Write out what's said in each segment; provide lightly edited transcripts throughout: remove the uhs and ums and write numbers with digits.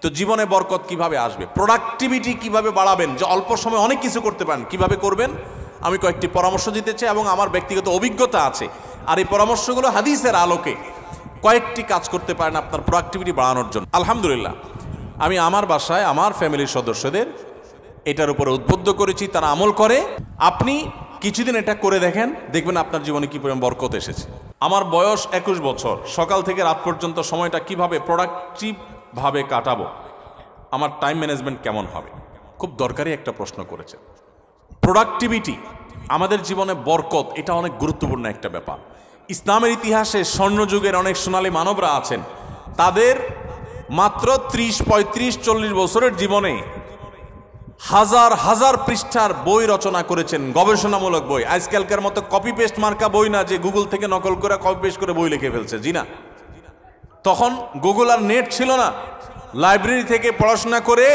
তো জীবনে বরকত কিভাবে আসবে, প্রোডাক্টিভিটি কিভাবে বাড়াবেন, যে অল্প সময় অনেক কিছু করতে পারেন, কিভাবে করবেন আমি কয়েকটি পরামর্শ দিতে চাই এবং আমার ব্যক্তিগত অভিজ্ঞতা আছে। আর এই পরামর্শগুলো হাদিসের আলোকে কয়েকটি কাজ করতে পারেন আপনার প্রোডাক্টিভিটি বাড়ানোর জন্য। আলহামদুলিল্লাহ, আমি আমার বাসায় আমার ফ্যামিলির সদস্যদের এটার উপরে উদ্বুদ্ধ করেছি, তারা আমল করে। আপনি কিছুদিন এটা করে দেখেন, দেখবেন আপনার জীবনে কি পরিমাণ বরকত এসেছে। আমার বয়স 21 বছর, সকাল থেকে রাত পর্যন্ত সময়টা কিভাবে প্রোডাক্টিভভাবে কাটাবো, আমার টাইম ম্যানেজমেন্ট কেমন হবে, খুব দরকারি একটা প্রশ্ন করেছে। প্রোডাক্টিভিটি আমাদের জীবনে বরকত, এটা অনেক গুরুত্বপূর্ণ একটা ব্যাপার। ইসলামের ইতিহাসে স্বর্ণযুগের অনেক সোনালী মানবরা আছেন, তাদের মাত্র 30, 35, 40 বছরের জীবনে হাজার হাজার পৃষ্ঠার বই রচনা করেছেন, গবেষণামূলক বই। আজকালকার মতো কপি পেস্ট মার্কা বই না, যে গুগল থেকে নকল করে কপি পেস্ট করে বই লিখে ফেলছে, জি না। তখন গুগল আর নেট ছিল না, লাইব্রেরি থেকে পড়াশোনা করে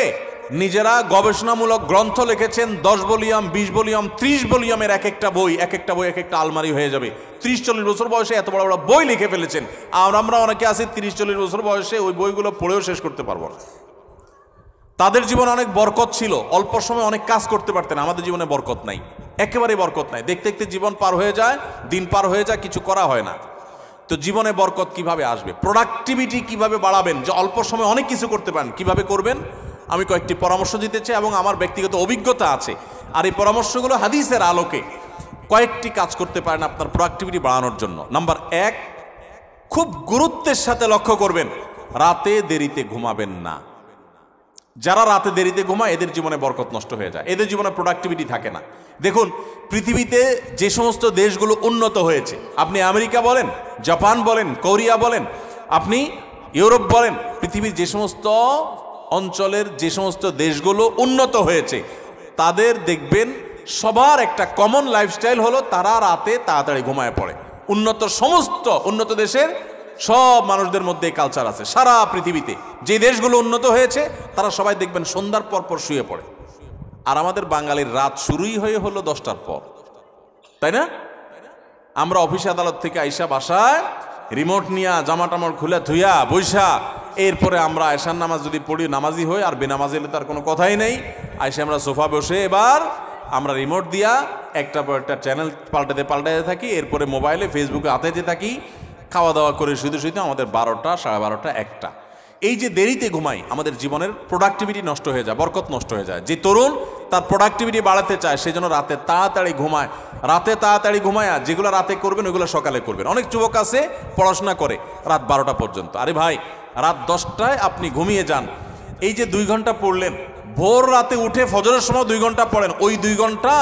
নিজেরা গবেষণামূলক গ্রন্থ লিখেছেন। 10 ভলিউম, 20 ভলিউম, 30 ভলিউমের এক একটা বই এক একটা আলমারি হয়ে যাবে। 30-40 বছর বয়সে এত বড় বড় বই লিখে ফেলেছেন। আর আমরা অনেকে আছি 30-40 বছর বয়সে ওই বইগুলো পড়েও শেষ করতে পারবো না। তাদের জীবনে অনেক বরকত ছিল, অল্প সময় অনেক কাজ করতে পারতেন। আমাদের জীবনে বরকত নাই, একেবারেই বরকত নাই। দেখতে দেখতে জীবন পার হয়ে যায়, দিন পার হয়ে যায়, কিছু করা হয় না। তো জীবনে বরকত কিভাবে আসবে, প্রোডাক্টিভিটি কিভাবে বাড়াবেন, যে অল্প সময় অনেক কিছু করতে পারেন, কিভাবে করবেন আমি কয়েকটি পরামর্শ দিতে চাই এবং আমার ব্যক্তিগত অভিজ্ঞতা আছে। আর এই পরামর্শগুলো হাদিসের আলোকে কয়েকটি কাজ করতে পারেন আপনার প্রোডাক্টিভিটি বাড়ানোর জন্য। নাম্বার 1, খুব গুরুত্বের সাথে লক্ষ্য করবেন, রাতে দেরিতে ঘুমাবেন না। যারা রাতে দেরিতে ঘুমায় এদের জীবনে বরকত নষ্ট হয়ে যায়, এদের জীবনে প্রোডাক্টিভিটি থাকে না। দেখুন, পৃথিবীতে যে সমস্ত দেশগুলো উন্নত হয়েছে, আপনি আমেরিকা বলেন, জাপান বলেন, কোরিয়া বলেন, আপনি ইউরোপ বলেন, পৃথিবীর যে সমস্ত অঞ্চলের যে সমস্ত দেশগুলো উন্নত হয়েছে, তাদের দেখবেন সবার একটা কমন লাইফস্টাইল হলো তারা রাতে তাড়াতাড়ি ঘুমায় পড়ে। সমস্ত উন্নত দেশের সব মানুষদের মধ্যে এই কালচার আছে। সারা পৃথিবীতে যে দেশগুলো উন্নত হয়েছে তারা সবাই দেখবেন সন্ধ্যার পর পর শুয়ে পড়ে। আর আমাদের বাঙালির রাত শুরুই হলো 10টার পর, তাই না? আমরা অফিস আদালত থেকে আইসা বাসায় রিমোট নিয়া জামা টামা খুলে ধুইয়া বৈশা, এরপরে আমরা আয়সার নামাজ যদি পড়ি, নামাজি হই, আর বেনামাজি হলে তার কোনো কথাই নেই। আইসা আমরা সোফা বসে এবার আমরা রিমোট দিয়া একটা পর একটা চ্যানেল পাল্টাতে থাকি, এরপরে মোবাইলে ফেসবুকে আতাইতে থাকি, খাওয়া দাওয়া করে শুধু আমাদের 12টা, 12:30, 1টা। এই যে দেরিতে ঘুমাই, আমাদের জীবনের প্রোডাক্টিভিটি নষ্ট হয়ে যায়, বরকত নষ্ট হয়ে যায়। যে তরুণ তার প্রোডাক্টিভিটি বাড়াতে চায়, সেই জন্য রাতে তাড়াতাড়ি ঘুমায়। রাতে তাড়াতাড়ি ঘুমায়, যেগুলো রাতে করবেন ওইগুলো সকালে করবেন। অনেক যুবক আছে পড়াশোনা করে রাত 12টা পর্যন্ত। আরে ভাই, রাত 10টায় আপনি ঘুমিয়ে যান। এই যে 2 ঘন্টা পড়লেন, ভোর রাতে উঠে ফজরের সময় 2 ঘন্টা পড়েন, ওই 2 ঘন্টা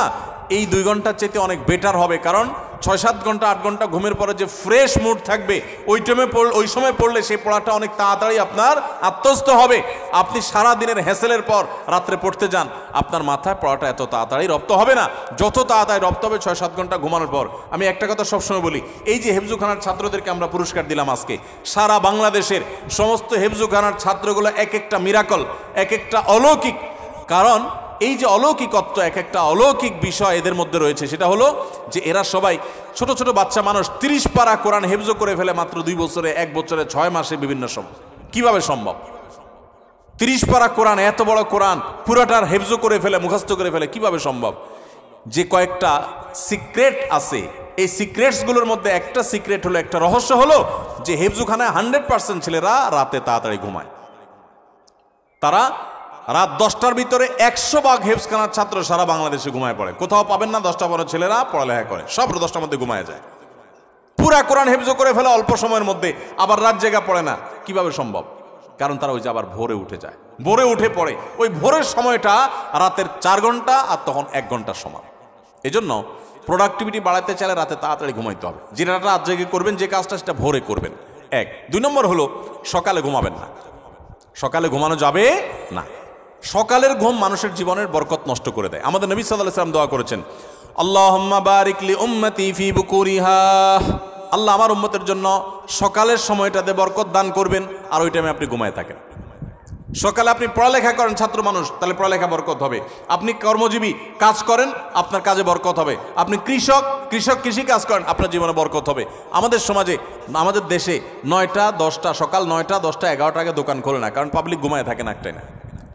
এই 2 ঘন্টার চাইতে অনেক বেটার হবে। কারণ 6-7 ঘন্টা 8 ঘন্টা ঘুমের পরে যে ফ্রেশ মুড থাকবে, ওই সময় পড়লে সেই পড়াটা অনেক তাড়াতাড়ি আপনার আত্মস্থ হবে। আপনি সারা দিনের হ্যাসেলের পর রাত্রে পড়তে যান, আপনার মাথায় পড়াটা এত তাড়াতাড়ি রপ্ত হবে না, যত তাড়াতাড়ি রপ্ত হবে 6-7 ঘন্টা ঘুমানোর পর। আমি একটা কথা সবসময় বলি, এই যে হেফজুখানার ছাত্রদেরকে আমরা পুরস্কার দিলাম আজকে, সারা বাংলাদেশের সমস্ত হেফজুখানার ছাত্রগুলো এক একটা মিরাকল, এক একটা অলৌকিক। কারণ এই যে অলৌকিকত্ব, এক একটা অলৌকিক বিষয় এদের মধ্যে রয়েছে, সেটা হলো যে এরা সবাই ছোট ছোট বাচ্চা মানুষ 30 পারা কোরআন হেফজ করে ফেলে মাত্র 2 বছরে, 1 বছরে, 6 মাসে, বিভিন্ন সময়। কিভাবে সম্ভব? 30 পারা কোরআন, এত বড় কোরআন পুরাটার হেফজ করে ফেলে, মুখস্থ করে ফেলে, কিভাবে সম্ভব? যে কয়েকটা সিক্রেট আছে, এই সিক্রেটসগুলোর মধ্যে একটা সিক্রেট হলো, একটা রহস্য হলো যে হেফজুখানায় 100% ছেলেরা রাতে তাড়াতাড়ি ঘুমায়। তারা রাত 10টার ভিতরে 100 হেফজখানার ছাত্র সারা বাংলাদেশে ঘুমায় পড়ে। কোথাও পাবেন না 10টা বড় ছেলেরা পড়ালেখা করে, সব 10টার মধ্যে ঘুমায় যায়। পুরা কোরআন হেফজ করে ফেলে অল্প সময়ের মধ্যে, আবার রাত জেগা পড়ে না। কিভাবে সম্ভব? কারণ তারা ওই যে আবার ভোরে উঠে যায়, ভোরে উঠে পড়ে। ওই ভোরের সময়টা রাতের 4 ঘন্টা, আর তখন 1 ঘন্টার সময়। এজন্য প্রোডাক্টিভিটি বাড়াতে চাইলে রাতে তাড়াতাড়ি ঘুমাইতে হবে। যেটা রাত জেগে করবেন, যে কাজটা, সেটা ভোরে করবেন। 1। 2 নম্বর হলো সকালে ঘুমাবেন না। সকালে ঘুমানো যাবে না। সকালের ঘুম মানুষের জীবনের বরকত নষ্ট করে দেয়। আমাদের নবী সাল্লাল্লাহু আলাইহি ওয়াসাল্লাম দোয়া করেছেন, আল্লাহুম্মা বারিক লি উম্মতি ফি বুকুরিহা, আল্লাহ আমার উম্মতের জন্য সকালের সময়টাতে বরকত দান করবেন। আর ওই টাইমে আপনি ঘুমায় থাকেন। সকালে আপনি পড়ালেখা করেন, ছাত্র মানুষ, তাহলে পড়ালেখা বরকত হবে। আপনি কর্মজীবী, কাজ করেন, আপনার কাজে বরকত হবে। আপনি কৃষক, কৃষক কৃষি কাজ করেন, আপনার জীবনে বরকত হবে। আমাদের সমাজে, আমাদের দেশে 9টা 10টা, সকাল 9টা 10টা 11টা আগে দোকান খোলে না, কারণ পাবলিক ঘুমায় থাকে না, একটাই না,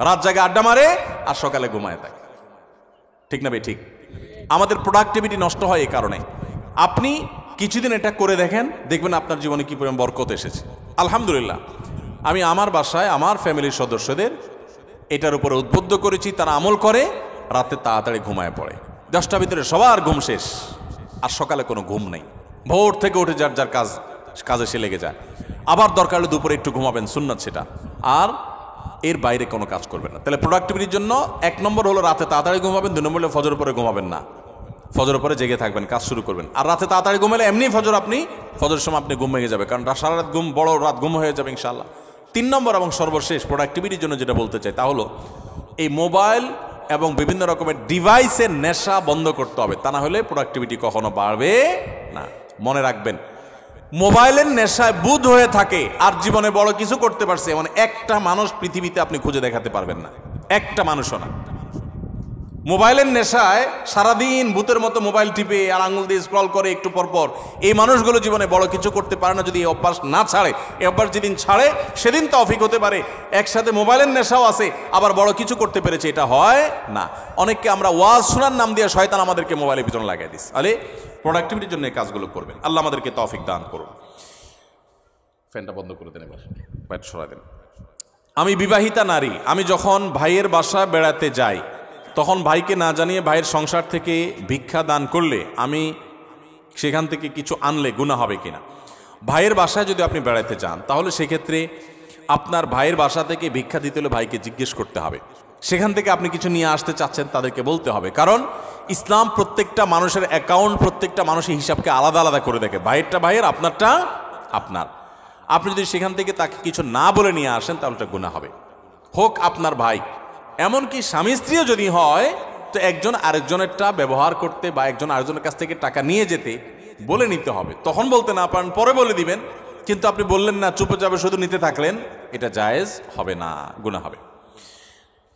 রাত জায়গায় আড্ডা মারে আর সকালে ঘুমায় থাকে। ঠিক না ভাই? ঠিক। আমাদের প্রোডাক্টিভিটি নষ্ট হয় এই কারণে। আপনি কিছুদিন এটা করে দেখেন, দেখবেন আপনার জীবনে কি পরিমাণ বরকত এসেছে। আলহামদুলিল্লাহ, আমি আমার বাসায় আমার ফ্যামিলির সদস্যদের এটার উপরে উদ্বুদ্ধ করেছি, তারা আমল করে, রাতে তাড়াতাড়ি ঘুমায় পড়ে। 10টার ভিতরে সবার ঘুম শেষ, আর সকালে কোনো ঘুম নেই। ভোর থেকে উঠে যার যার কাজে সে লেগে যায়। আবার দরকার হলে দুপুরে একটু ঘুমাবেন, সুন্নাত সেটা, আর এর বাইরে কোনো কাজ করবেন না। তাহলে প্রোডাক্টিভিটির জন্য 1 নম্বর হলো রাতে তাড়াতাড়ি ঘুমাবেন, 2 নম্বর হলো ফজর পরে ঘুমাবেন না, ফজর পরে জেগে থাকবেন, কাজ শুরু করবেন। আর রাতে তাড়াতাড়ি ঘুমালে এমনি ফজরের সময় আপনি ঘুম ভেঙে যাবে, কারণ সারা রাত ঘুম, বড় রাত ঘুম হয়ে যাবে ইনশাআল্লাহ। 3 নম্বর এবং সর্বশেষ প্রোডাক্টিভিটির জন্য যেটা বলতে চাই তা হলো এই মোবাইল এবং বিভিন্ন রকমের ডিভাইসের নেশা বন্ধ করতে হবে, তা না হলে প্রোডাক্টিভিটি কখনো বাড়বে না। মনে রাখবেন, মোবাইলের নেশায় বুধ হয়ে থাকে আর জীবনে বড় কিছু করতে পারছে এমন একটা মানুষ পৃথিবীতে আপনি খুঁজে দেখাতে পারবেন না, একটা মানুষও না। মোবাইলের নেশায় সারাদিন ভূতের মতো মোবাইল টিপে আর আঙুল দিয়ে স্ক্রল করে একটু পর পর, এই মানুষগুলো জীবনে বড় কিছু করতে পারে না যদি এই অভ্যাস না ছাড়ে। এই অভ্যাস যেদিন ছাড়ে সেদিন তৌফিক হতে পারে। একসাথে মোবাইলের নেশাও আছে, আবার বড় কিছু করতে পেরেছে, এটা হয় না। অনেককে আমরা ওয়াজ শোনার নাম দিয়ে শয়তান আমাদেরকে মোবাইলের পিছনে লাগিয়ে দিস। আরে প্রোডাক্টিভিটির জন্য এই কাজগুলো করবেন, আল্লাহ আমাদেরকে তৌফিক দান করুন। ফ্যানটা বন্ধ করে দেন, এবার বাইট সরাই দেন। আমি বিবাহিতা নারী, আমি যখন ভাইয়ের বাসায় বেড়াতে যাই তখন ভাইকে না জানিয়ে ভাইয়ের সংসার থেকে ভিক্ষা দান করলে আমি সেখান থেকে কিছু আনলে গুনাহ হবে কিনা? ভাইয়ের বাসায় যদি আপনি বেড়াতে যান তাহলে সেক্ষেত্রে আপনার ভাইয়ের বাসা থেকে ভিক্ষা দিতে হলে ভাইকে জিজ্ঞেস করতে হবে। সেখান থেকে আপনি কিছু নিয়ে আসতে চাচ্ছেন তাদেরকে বলতে হবে, কারণ ইসলাম প্রত্যেকটা মানুষের অ্যাকাউন্ট, প্রত্যেকটা মানুষের হিসাবকে আলাদা আলাদা করে দেখে। ভাইয়েরটা ভাইয়ের, আপনারটা আপনার। আপনি যদি সেখান থেকে তাকে কিছু না বলে নিয়ে আসেন তাহলে এটা গুনাহ হবে, হোক আপনার ভাই। এমনকি স্বামী স্ত্রীও যদি হয় তো একজন আরেকজনেরটা ব্যবহার করতে বা একজন আরেকজনের কাছ থেকে টাকা নিয়ে যেতে বলে নিতে হবে। তখন বলতে না পারেন, পরে বলে দিবেন, কিন্তু আপনি বললেন না, চুপে যাবে, শুধু নিতে থাকলেন, এটা জায়েজ হবে না, গুনাহ হবে।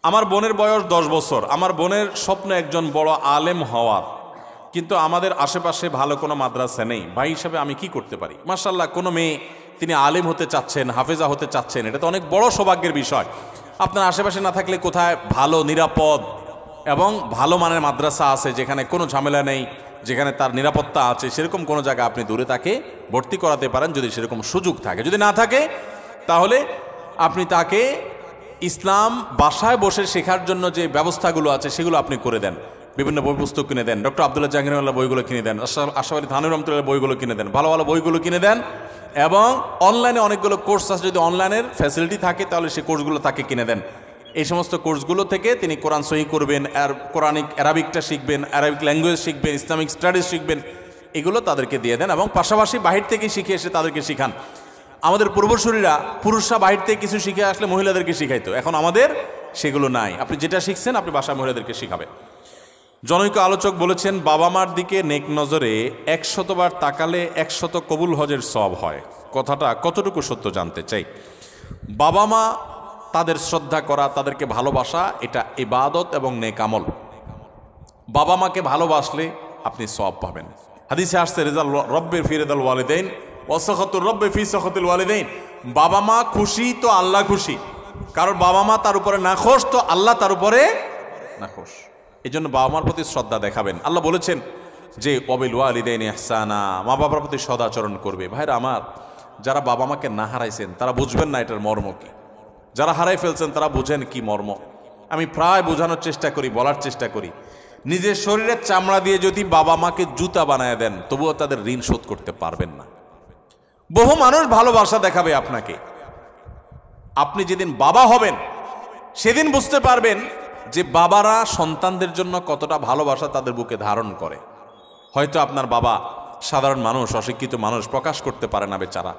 আমার বোনের বয়স 10 বছর। আমার বোনের স্বপ্ন একজন বড় আলেম হওয়ার, কিন্তু আমাদের আশেপাশে ভালো কোনো মাদ্রাসা নেই। ভাই হিসাবে আমি কি করতে পারি? মাশাআল্লাহ, কোনো মেয়ে তিনি আলেম হতে চাচ্ছেন, হাফেজা হতে চাচ্ছেন, এটা তো অনেক বড় সৌভাগ্যের বিষয়। আপনার আশেপাশে না থাকলে কোথায় ভালো, নিরাপদ এবং ভালো মানের মাদ্রাসা আছে যেখানে কোনো ঝামেলা নেই, যেখানে তার নিরাপত্তা আছে, সেরকম কোনো জায়গা আপনি দূরে তাকে ভর্তি করাতে পারেন যদি সেরকম সুযোগ থাকে। যদি না থাকে তাহলে আপনি তাকে ইসলাম বাসায় বসে শেখার জন্য যে ব্যবস্থাগুলো আছে সেগুলো আপনি করে দেন। বিভিন্ন বই পুস্তক কিনে দেন, ডক্টর আব্দুল্লাহ জাহাঙ্গীর বইগুলো কিনে দেন, আশরাফ আলী থানভীর রহমতুল্লাহ বইগুলো কিনে দেন, ভালো ভালো বইগুলো কিনে দেন। এবং অনলাইনে অনেকগুলো কোর্স আছে, যদি অনলাইনের ফ্যাসিলিটি থাকে তাহলে সেই কোর্সগুলো তাকে কিনে দেন। এই সমস্ত কোর্সগুলো থেকে তিনি কোরআন সহি করবেন, আর কোরআনিক অ্যারাবিকটা শিখবেন, অ্যারাবিক ল্যাঙ্গুয়েজ শিখবেন, ইসলামিক স্টাডিজ শিখবেন, এগুলো তাদেরকে দিয়ে দেন। এবং পাশাপাশি বাহির থেকে শিখে এসে তাদেরকে শিখান। আমাদের পূর্বসূরীরা, পুরুষরা বাহির থেকে কিছু শিখে আসলে মহিলাদেরকে শিখাইতো, এখন আমাদের সেগুলো নাই। আপনি যেটা শিখছেন আপনি বাসায় মহিলাদেরকে শিখাবেন। জনৈক আলোচক বলেছেন, বাবা মার দিকে নেক নজরে 100 বার তাকালে 100 কবুল হজের সওয়াব হয়। কথাটা কতটুকু সত্য জানতে চাই। বাবা মা, তাদের শ্রদ্ধা করা, তাদেরকে ভালোবাসা, এটা ইবাদত এবং নেক আমল। বাবা মাকে ভালোবাসলে আপনি সওয়াব পাবেন। হাদিসে আসছে, রিজাল রব্বে ফি রিদাল ওয়ালিদাইন ওয়া সাখাতুর রব্বে ফি সাখাতিল ওয়ালিদাইন। বাবা মা খুশি তো আল্লাহ খুশি, কারণ বাবা মা তার উপরে নাখোশ তো আল্লাহ তার উপরে নাখোশ। এই জন্য বাবা মার প্রতি শ্রদ্ধা দেখাবেন। আল্লাহ বলেছেন যে ওয়াবিল ওয়ালিদাইনি ইহসানা, মা বাবার প্রতি সদাচরণ করবে। ভাইরা আমার, যারা বাবা মাকে না হারাইছেন তারা বুঝবেন না এটার মর্ম কি, যারা হারাই ফেলছেন তারা বুঝেন কি মর্ম। আমি প্রায় বোঝানোর চেষ্টা করি, বলার চেষ্টা করি, নিজের শরীরের চামড়া দিয়ে যদি বাবা মাকে জুতা বানায় দেন তবুও তাদের ঋণ শোধ করতে পারবেন না। বহু মানুষ ভালোবাসা দেখাবে আপনাকে, আপনি যেদিন বাবা হবেন সেদিন বুঝতে পারবেন যে বাবারা সন্তানদের জন্য কতটা ভালোবাসা তাদের বুকে ধারণ করে। হয়তো আপনার বাবা সাধারণ মানুষ, অশিক্ষিত মানুষ, প্রকাশ করতে পারে না বেচারা,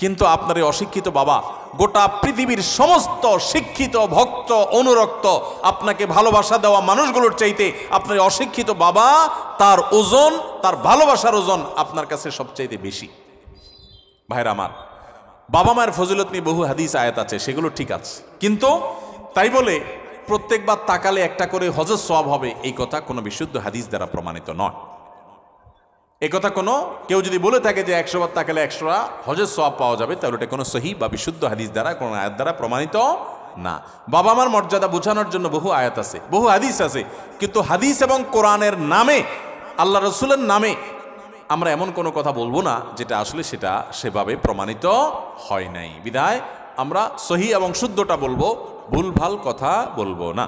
কিন্তু আপনার এই অশিক্ষিত বাবা গোটা পৃথিবীর সমস্ত শিক্ষিত, ভক্ত, অনুরক্ত, আপনাকে ভালোবাসা দেওয়া মানুষগুলোর চাইতে আপনার অশিক্ষিত বাবা, তার ওজন, তার ভালোবাসার ওজন আপনার কাছে সবচাইতে বেশি। ভাইরা আমার, বাবা মায়ের ফজিলত নিয়ে বহু হাদিস আয়াত আছে, সেগুলো ঠিক আছে, কিন্তু তাই বলে প্রত্যেকবার তাকালে একটা করে হজের সওয়াব হবে এই কথা কোনো বিশুদ্ধ হাদিস দ্বারা প্রমাণিত নয়। একথা কোনো কেউ যদি বলে থাকে যে 100 বার তাকালে 100টা হজের সওয়াব পাওয়া যাবে, তাহলে এটা কোনো সহিহ বা বিশুদ্ধ হাদিস দ্বারা, কোনো আয়াত দ্বারা প্রমাণিত না। বাবা মার মর্যাদা বোঝানোর জন্য বহু আয়াত আছে, বহু হাদিস আছে, কিন্তু হাদিস এবং কোরআনের নামে, আল্লাহ রসুলের নামে আমরা এমন কোনো কথা বলবো না যেটা আসলে সেটা সেভাবে প্রমাণিত হয় নাই। বিধায় আমরা সহিহ এবং শুদ্ধটা বলবো, ভুলভাল কথা বলবো না।